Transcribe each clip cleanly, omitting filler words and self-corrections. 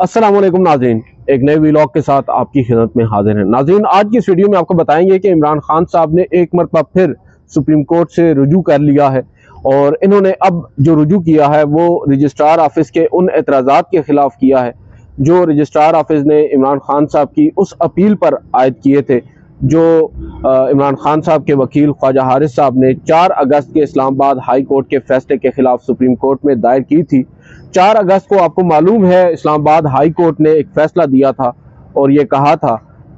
अस्सलाम वालेकुम नाज़रीन, एक नए व्लॉग के साथ आपकी खिदमत में हाजिर हैं। नाज़रीन, आज की इस वीडियो में आपको बताएंगे कि इमरान खान साहब ने एक मरतबा फिर सुप्रीम कोर्ट से रुजू कर लिया है और इन्होंने अब जो रुजू किया है वो रजिस्ट्रार ऑफिस के उन एतराज़ात के खिलाफ किया है जो रजिस्ट्रार ऑफिस ने इमरान खान साहब की उस अपील पर आयद किए थे जो इमरान खान साहब के वकील ख्वाजा हारिस साहब ने 4 अगस्त के इस्लामाबाद हाई कोर्ट के फैसले के खिलाफ सुप्रीम कोर्ट में दायर की थी। 4 अगस्त को आपको मालूम है इस्लामाबाद हाई कोर्ट ने एक फैसला दिया था और ये कहा था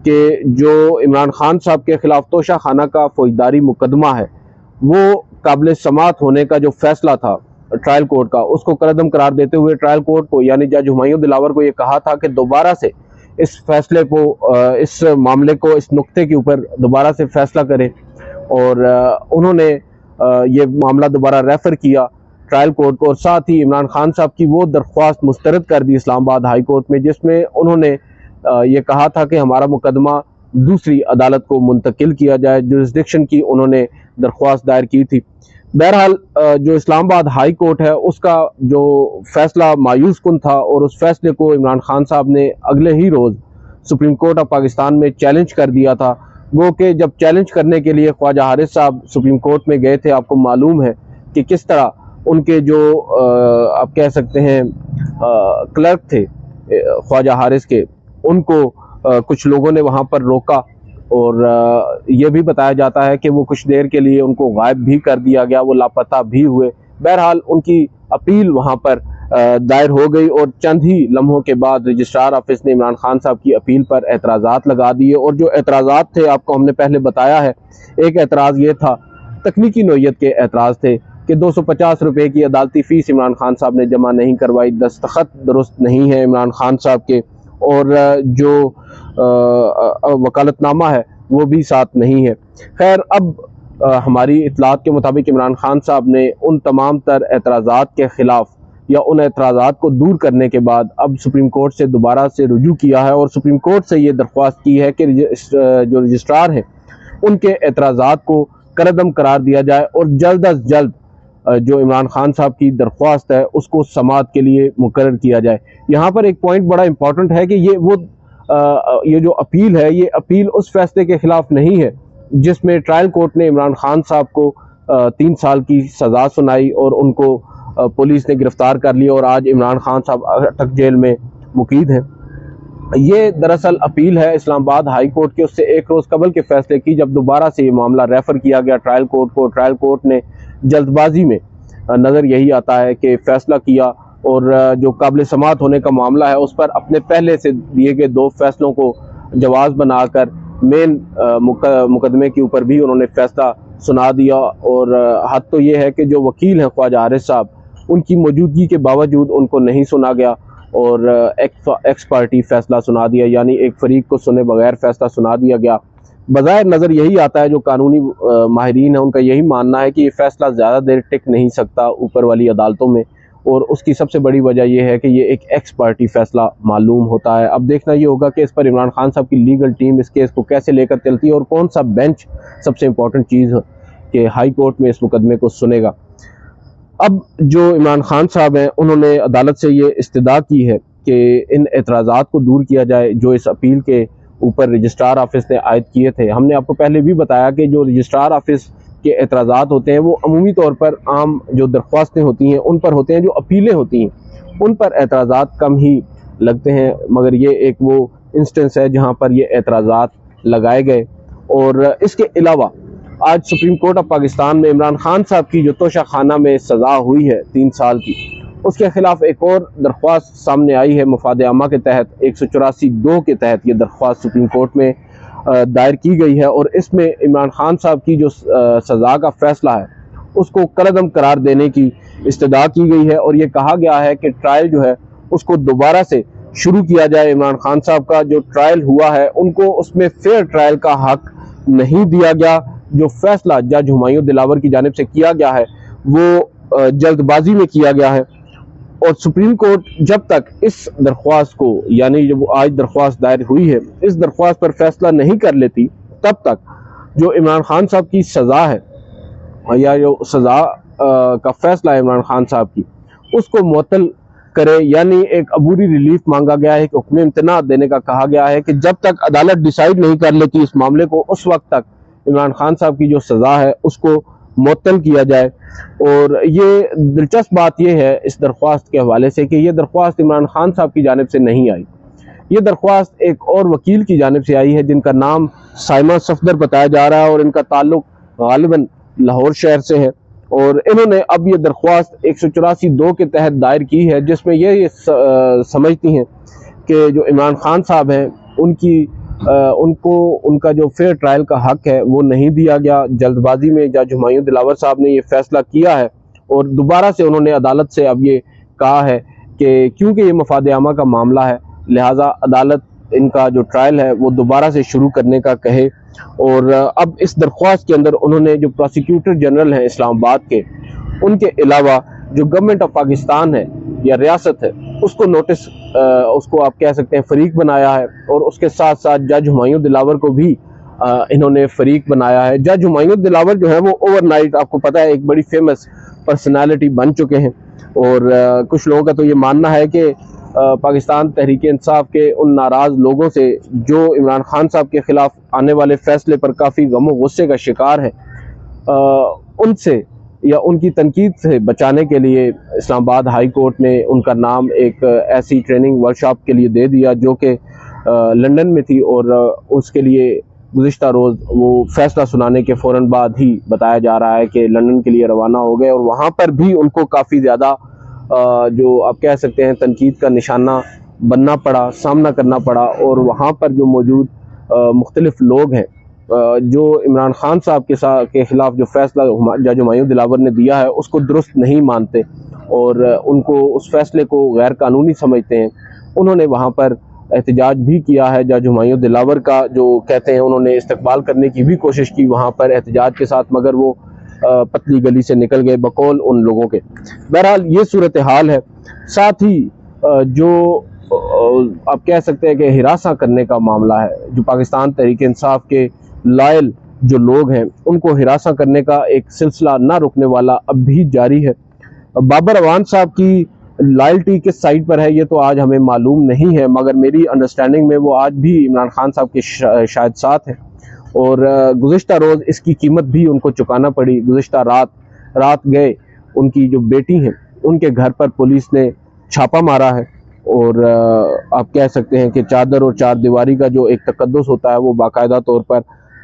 कि जो इमरान खान साहब के खिलाफ तोशा खाना का फौजदारी मुकदमा है वो काबिल समात होने का जो फैसला था ट्रायल कोर्ट का, उसको कलअदम करार देते हुए ट्रायल कोर्ट को यानी जज हुमायूं दिलावर को ये कहा था कि दोबारा से इस फैसले को, इस मामले को, इस नुक्ते के ऊपर दोबारा से फैसला करें। और उन्होंने ये मामला दोबारा रेफर किया ट्रायल कोर्ट को और साथ ही इमरान खान साहब की वो दरख्वास्त मुस्तरद कर दी इस्लामाबाद हाई कोर्ट में जिसमें उन्होंने ये कहा था कि हमारा मुकदमा दूसरी अदालत को मुंतकिल किया जाए। जुरिस्डिक्शन की उन्होंने दरख्वास्त दायर की थी। बहरहाल जो इस्लामाबाद हाई कोर्ट है उसका जो फैसला मायूस कुन था और उस फैसले को इमरान खान साहब ने अगले ही रोज़ सुप्रीम कोर्ट ऑफ पाकिस्तान में चैलेंज कर दिया था। वो कि जब चैलेंज करने के लिए ख्वाजा हारिस साहब सुप्रीम कोर्ट में गए थे, आपको मालूम है कि किस तरह उनके जो आप कह सकते हैं क्लर्क थे ख्वाजा हारिस के, उनको कुछ लोगों ने वहाँ पर रोका और ये भी बताया जाता है कि वो कुछ देर के लिए उनको गायब भी कर दिया गया, वो लापता भी हुए। बहरहाल उनकी अपील वहाँ पर दायर हो गई और चंद ही लम्हों के बाद रजिस्ट्रार ऑफिस ने इमरान खान साहब की अपील पर एतराज़ात लगा दिए। और जो एतराज़ात थे आपको हमने पहले बताया है, एक एतराज़ ये था, तकनीकी नोयत के एतराज़ थे कि 250 रुपये की अदालती फ़ीस इमरान खान साहब ने जमा नहीं करवाई, दस्तखत दुरुस्त नहीं है इमरान खान साहब के और जो वकालतनामा है वो भी साथ नहीं है। खैर, अब हमारी इतलात के मुताबिक इमरान खान साहब ने उन तमाम तर एतराज़ात के ख़िलाफ़ या उन एतराज़ात को दूर करने के बाद अब सुप्रीम कोर्ट से दोबारा से रुजू किया है और सुप्रीम कोर्ट से ये दरख्वास्त की है कि जो रजिस्ट्रार हैं उनके एतराज़ात को कलअदम करार दिया जाए और जल्द अज जल्द जो इमरान खान साहब की दरख्वास्त है उसको समाअत के लिए मुकर्रर किया जाए। यहाँ पर एक पॉइंट बड़ा इंपॉर्टेंट है कि ये जो अपील है, ये अपील उस फैसले के खिलाफ नहीं है जिसमें ट्रायल कोर्ट ने इमरान खान साहब को 3 साल की सज़ा सुनाई और उनको पुलिस ने गिरफ्तार कर लिया और आज इमरान खान साहब अटक जेल में मुकीद हैं। ये दरअसल अपील है इस्लामाबाद हाई कोर्ट के उससे एक रोज़ कबल के फैसले की, जब दोबारा से ये मामला रेफ़र किया गया ट्रायल कोर्ट को। ट्रायल कोर्ट ने जल्दबाजी में, नज़र यही आता है कि फ़ैसला किया और जो काबिल समाअत होने का मामला है उस पर अपने पहले से दिए गए 2 फैसलों को जवाज़ बनाकर मेन मुकदमे के ऊपर भी उन्होंने फ़ैसला सुना दिया। और हद तो ये है कि जो वकील हैं ख्वाजा हारिस साहब, उनकी मौजूदगी के बावजूद उनको नहीं सुना गया और एक्स पार्टी फ़ैसला सुना दिया, यानी एक फरीक को सुने बगैर फ़ैसला सुना दिया गया। बज़ाहिर नज़र यही आता है, जो कानूनी माहिरीन है उनका यही मानना है कि ये फ़ैसला ज़्यादा देर टिक नहीं सकता ऊपर वाली अदालतों में और उसकी सबसे बड़ी वजह यह है कि ये एक एक्स पार्टी फ़ैसला मालूम होता है। अब देखना ये होगा कि इस पर इमरान खान साहब की लीगल टीम इस केस को कैसे लेकर चलती है और कौन सा बेंच, सबसे इम्पोर्टेंट चीज़ कि हाई कोर्ट में इस मुकदमे को सुनेगा। अब जो इमरान खान साहब हैं उन्होंने अदालत से ये इस्तदा की है कि इन एतराज़ात को दूर किया जाए जो इस अपील के ऊपर रजिस्ट्रार ऑफिस ने आयद किए थे। हमने आपको पहले भी बताया कि जो रजिस्ट्रार ऑफिस के एतराज़ात होते हैं वो अमूमी तौर पर आम जो दरख्वास्तें होती हैं उन पर होते हैं, जो अपीलें होती हैं उन पर एतराज़ात कम ही लगते हैं, मगर ये एक वो इंस्टेंस है जहाँ पर ये एतराज़ात लगाए गए। और इसके अलावा आज सुप्रीम कोर्ट ऑफ पाकिस्तान में इमरान खान साहब की जो तोशा खाना में सज़ा हुई है 3 साल की, उसके खिलाफ एक और दरख्वास्त सामने आई है मुफाद आमा के तहत। 184(2) के तहत ये दरख्वास्त सुप्रीम कोर्ट में दायर की गई है और इसमें इमरान खान साहब की जो सज़ा का फ़ैसला है उसको कलअदम करार देने की इस्तदा की गई है और ये कहा गया है कि ट्रायल जो है उसको दोबारा से शुरू किया जाए। इमरान खान साहब का जो ट्रायल हुआ है उनको उसमें फेयर ट्रायल का हक नहीं दिया गया। जो फैसला जज हुमायूं दिलावर की जानिब से किया गया है वो जल्दबाजी में किया गया है और सुप्रीम कोर्ट जब तक इस दरख्वास्त को, यानी जब आज दरख्वास्त दायर हुई है, इस दरख्वास्त पर फैसला नहीं कर लेती तब तक जो इमरान खान साहब की सज़ा है या जो सज़ा का फैसला है इमरान खान साहब की, उसको मुअत्तल करे, यानी एक अबूरी रिलीफ मांगा गया है, हुक्म इम्तना देने का कहा गया है कि जब तक अदालत डिसाइड नहीं कर लेती इस मामले को, उस वक्त तक इमरान खान साहब की जो सज़ा है उसको मुअत्तल किया जाए। और ये दिलचस्प बात यह है इस दरख्वास्त के हवाले से कि यह दरख्वास्त इमरान खान साहब की जानिब से नहीं आई, ये दरख्वास्त एक और वकील की जानिब से आई है जिनका नाम साइमा सफदर बताया जा रहा है और इनका ताल्लुक गालिबन लाहौर शहर से है। और इन्होंने अब ये दरख्वास्त 184(2) के तहत दायर की है, जिसमें ये समझती हैं कि जो इमरान खान साहब हैं उनको उनका जो फेयर ट्रायल का हक है वो नहीं दिया गया। जल्दबाजी में जज हुमायूं दिलावर साहब ने ये फैसला किया है और दोबारा से उन्होंने अदालत से अब ये कहा है कि क्योंकि ये मफाद आमा का मामला है, लिहाजा अदालत इनका जो ट्रायल है वो दोबारा से शुरू करने का कहे। और अब इस दरख्वास्त के अंदर उन्होंने जो प्रोसिक्यूटर जनरल हैं इस्लामाबाद के, उनके अलावा जो गवर्नमेंट ऑफ पाकिस्तान है या रियासत है उसको नोटिस, उसको आप कह सकते हैं फरीक बनाया है। और उसके साथ साथ जज हुमायूं दिलावर को भी इन्होंने फरीक बनाया है। जज हुमायूं दिलावर जो है वो ओवरनाइट, आपको पता है, एक बड़ी फेमस पर्सनालिटी बन चुके हैं। और कुछ लोगों का तो ये मानना है कि पाकिस्तान तहरीक इंसाफ के उन नाराज़ लोगों से जो इमरान खान साहब के खिलाफ आने वाले फैसले पर काफ़ी गम गुस्से का शिकार है, उनसे या उनकी तनकीद से बचाने के लिए इस्लामाबाद हाई कोर्ट ने उनका नाम एक ऐसी ट्रेनिंग वर्कशॉप के लिए दे दिया जो कि लंदन में थी। और उसके लिए गुज़िश्ता रोज़ वो फैसला सुनाने के फ़ौरन बाद ही बताया जा रहा है कि लंदन के लिए रवाना हो गए। और वहाँ पर भी उनको काफ़ी ज़्यादा जो आप कह सकते हैं तनकीद का निशाना बनना पड़ा, सामना करना पड़ा। और वहाँ पर जो मौजूद मुख्तलिफ लोग हैं जो इमरान खान साहब के खिलाफ जो फैसला जज हुमायूं दिलावर ने दिया है उसको दुरुस्त नहीं मानते और उनको उस फैसले को गैर कानूनी समझते हैं, उन्होंने वहाँ पर एहतजाज भी किया है। जज हुमायूं दिलावर का जो कहते हैं उन्होंने इस्तकबाल करने की भी कोशिश की वहाँ पर एहतजाज के साथ, मगर वो पतली गली से निकल गए बकौल उन लोगों के। बहरहाल ये सूरत हाल है। साथ ही जो आप कह सकते हैं कि हिरासा करने का मामला है, जो पाकिस्तान तहरीक इंसाफ के लायल जो लोग हैं उनको हिरासा करने का एक सिलसिला ना रुकने वाला अब भी जारी है। बाबर अवान साहब की लॉयल्टी किस साइड पर है ये तो आज हमें मालूम नहीं है, मगर मेरी अंडरस्टैंडिंग में वो आज भी इमरान खान साहब के शायद साथ है। और गुज़िश्ता रोज़ इसकी कीमत भी उनको चुकाना पड़ी। गुज़िश्ता रात गए उनकी जो बेटी हैं उनके घर पर पुलिस ने छापा मारा है और आप कह सकते हैं कि चादर और चार दीवारी का जो एक तकद्दुस होता है वो बाकायदा तौर पर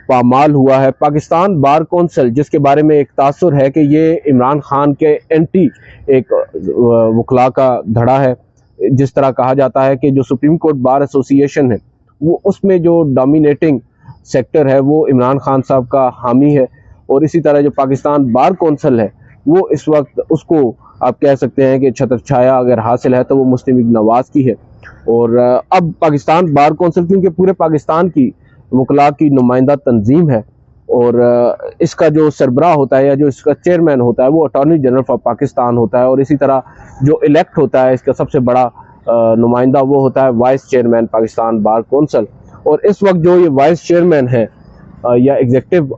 पामाल हुआ है। पाकिस्तान बार कौंसिल, जिसके बारे में एक तासुर है कि ये इमरान खान के एंटी एक वकला का धड़ा है, जिस तरह कहा जाता है कि जो सुप्रीम कोर्ट बार एसोसिएशन है वो उसमें जो डोमिनेटिंग सेक्टर है वो इमरान खान साहब का हामी है। और इसी तरह जो पाकिस्तान बार कौंसिल है वो इस वक्त उसको आप कह सकते हैं कि छत्र छाया अगर हासिल है तो वो मुस्लिम लीग नवाज की है। और अब पाकिस्तान बार कौंसिल क्योंकि पूरे पाकिस्तान की वकला की नुमाइंदा तंजीम है और इसका जो सरबराह होता है या जो इसका चेयरमैन होता है वो अटॉर्नी जनरल ऑफ पाकिस्तान होता है। और इसी तरह जो इलेक्ट होता है इसका सबसे बड़ा नुमाइंदा वो होता है vice chairman Pakistan bar council. और इस वक्त जो ये वाइस चेयरमैन है या एग्जीक्यूटिव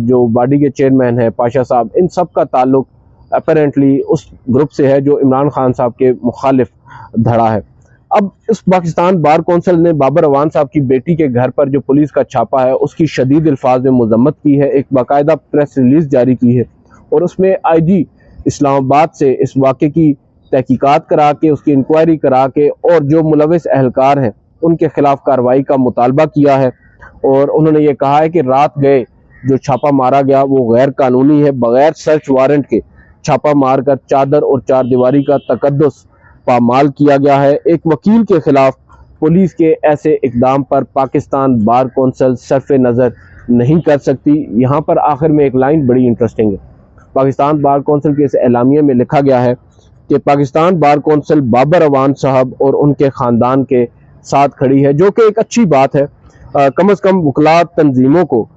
जो बॉडी के चेयरमैन है पाशा साहब, इन सब का ताल्लुक अपेरेंटली उस ग्रुप से है जो इमरान खान साहब के मुखालिफ धड़ा है। अब इस पाकिस्तान बार कौंसिल ने बाबर अवान साहब की बेटी के घर पर जो पुलिस का छापा है उसकी शदीद अल्फाज में मजम्मत की है, एक बाकायदा प्रेस रिलीज जारी की है और उसमें IG इस्लामाबाद से इस वाक़े की तहकीकात करा के उसकी इंक्वायरी करा के और जो मुलविस अहलकार हैं उनके खिलाफ कार्रवाई का मुतालबा किया है। और उन्होंने ये कहा है कि रात गए जो छापा मारा गया वो गैर कानूनी है, बगैर सर्च वारंट के छापा मारकर चादर और चार दीवारी का तकद्दुस पामाल किया गया है। एक वकील के खिलाफ पुलिस के ऐसे इकदाम पर पाकिस्तान बार कौंसिल सरफे नज़र नहीं कर सकती। यहाँ पर आखिर में एक लाइन बड़ी इंटरेस्टिंग है। पाकिस्तान बार कौंसिल के इस एलामिया में लिखा गया है कि पाकिस्तान बार कौंसिल बाबर अवान साहब और उनके ख़ानदान के साथ खड़ी है, जो कि एक अच्छी बात है। कम अज़ कम वकला तंजीमों को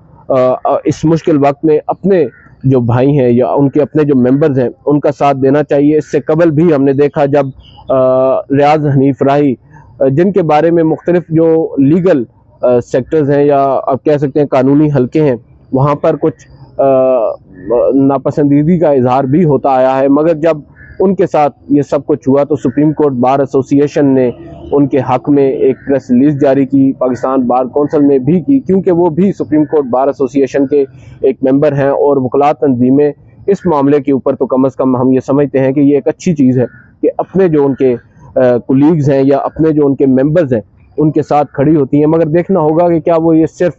इस मुश्किल वक्त में अपने जो भाई हैं या उनके अपने जो मेंबर्स हैं उनका साथ देना चाहिए। इससे कबल भी हमने देखा जब रियाज हनीफ राही, जिनके बारे में मुख्तलिफ जो लीगल सेक्टर्स हैं या आप कह सकते हैं कानूनी हलके हैं, वहाँ पर कुछ नापसंदीदी का इजहार भी होता आया है, मगर जब उनके साथ ये सब कुछ हुआ। तो सुप्रीम कोर्ट बार एसोसिएशन ने उनके हक में एक प्रेस रिलीज जारी की, पाकिस्तान बार कौंसिल ने भी की, क्योंकि वो भी सुप्रीम कोर्ट बार एसोसिएशन के एक मेंबर हैं। और वकला तंजीमें इस मामले के ऊपर तो कम से कम हम ये समझते हैं कि ये एक अच्छी चीज़ है कि अपने जो उनके कुलीग्स हैं या अपने जो उनके मेंबर्स हैं उनके साथ खड़ी होती हैं। मगर देखना होगा कि क्या वो ये सिर्फ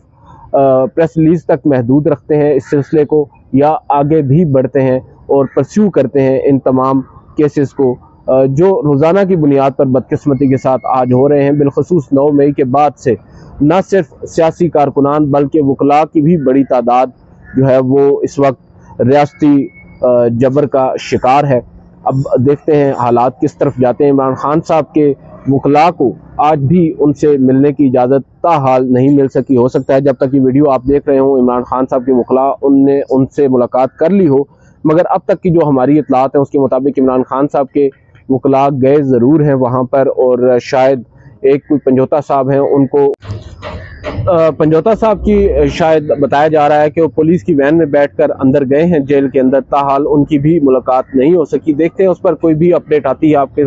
प्रेस रिलीज तक महदूद रखते हैं इस सिलसिले को, या आगे भी बढ़ते हैं और परस्यू करते हैं इन तमाम केसेस को जो रोज़ाना की बुनियाद पर बदकिस्मती के साथ आज हो रहे हैं। बिलखसूस 9 मई के बाद से न सिर्फ सियासी कारकुनान बल्कि वकला की भी बड़ी तादाद जो है वो इस वक्त रियासती जबर का शिकार है। अब देखते हैं हालात किस तरफ जाते हैं। इमरान खान साहब के वकला को आज भी उनसे मिलने की इजाज़त ताहाल नहीं मिल सकी। हो सकता है जब तक ये वीडियो आप देख रहे हो इमरान खान साहब के वकला उनने उनसे मुलाकात कर ली हो, मगर अब तक की जो हमारी इतलात है उसके मुताबिक इमरान खान साहब के वकला गए ज़रूर हैं वहाँ पर, और शायद एक कोई पंजोता साहब हैं, उनको पंजोता साहब की शायद बताया जा रहा है कि वो पुलिस की वैन में बैठकर अंदर गए हैं जेल के अंदर, ताहाल उनकी भी मुलाकात नहीं हो सकी। देखते हैं उस पर कोई भी अपडेट आती है आपके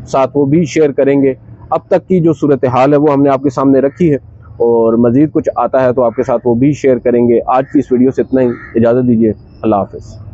साथ वो भी शेयर करेंगे। अब तक की जो सूरत हाल है वो हमने आपके सामने रखी है, और मज़ीद कुछ आता है तो आपके साथ वो भी शेयर करेंगे। आज की इस वीडियो से इतना ही, इजाज़त दीजिए, अल्लाह हाफ़िज़।